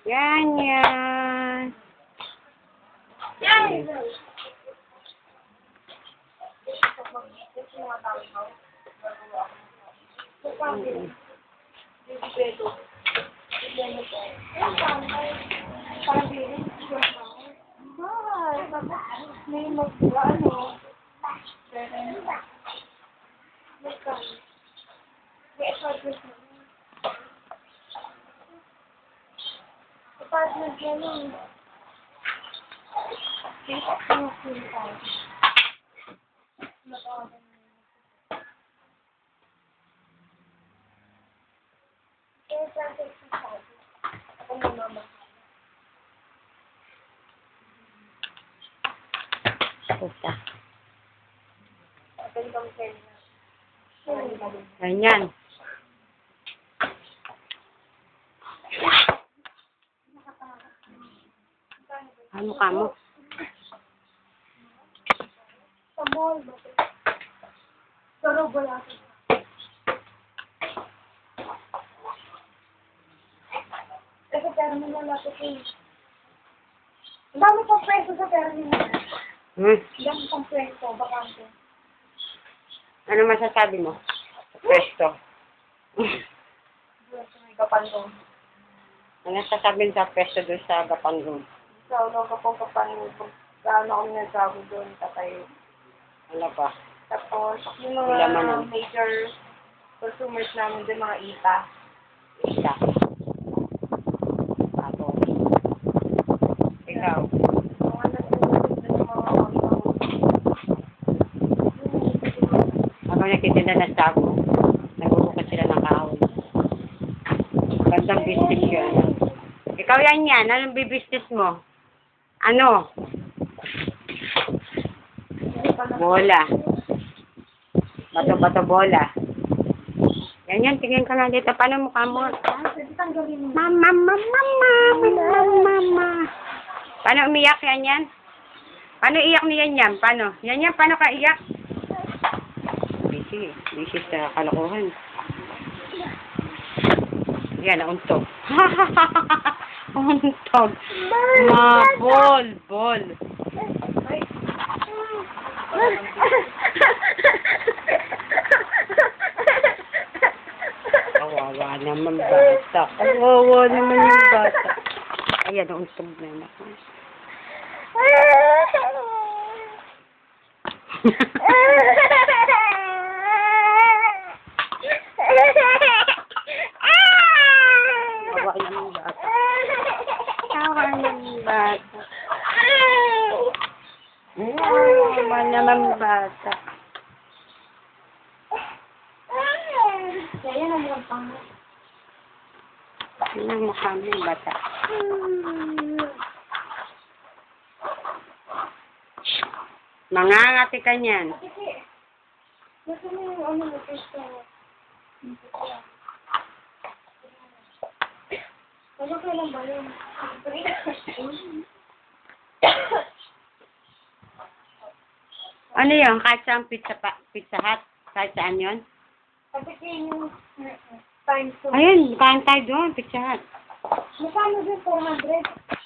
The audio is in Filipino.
Ganyan. Yan! May mag-ano. Apartment na nun. Kita ko yung pinta. Kaya sa akin si Sabi. Ako mo mama. Puta. Ako yung pang-send na. Ganyan. Ano ka mo? Sa mall ba? Pero wala ko. Kasi terminal ako eh. Ang dami pang preso sa terminal. Hmm? Ang dami pang preso, bakante. Ano masasabi mo? Pwesto. Doon sa may kapandong. Ano sasabihin sa pwesto doon sa Gapanggon? Sa ulo ko pong kapandong. Gaano kami nagsago doon, tatay. Wala pa. Tapos, yung Wala man mga nun. major consumers namin doon, mga ita. Isa. Tapos. Ikaw. Mga nagsusunod doon ng mga Habang nakitinda ng sago, nagbubukas sila ng kahoy. Gandang business yun. Ikaw yan. Anong business mo? Ano? Bola. Bato-bato bola. Ganyan, tingin ka nga dito. Paano mukha mo? Mama. Paano umiyak yan? Paano iyak ni yan? Paano? Yan, paano ka iyak? Busy sa kalokohan. Yan, nauntog. Untog. Bol. Kawawa naman bata. Kawawa naman yung bata. Ayan, nauntog na naman. Kawawa naman bata. Kawawa naman bata. Kawawa naman bata. Kaya naman ang pang. Yan ang mukha mo yung bata. Mangangati ka niyan. Kasi yung ano mo gusto. Ano kailan ba yun? Ano yun? Kahit saan pizza hut? Kahit saan yun? Kasi yung times 2. Ayun, kain tayo doon, pizza hut. Magkano din 400?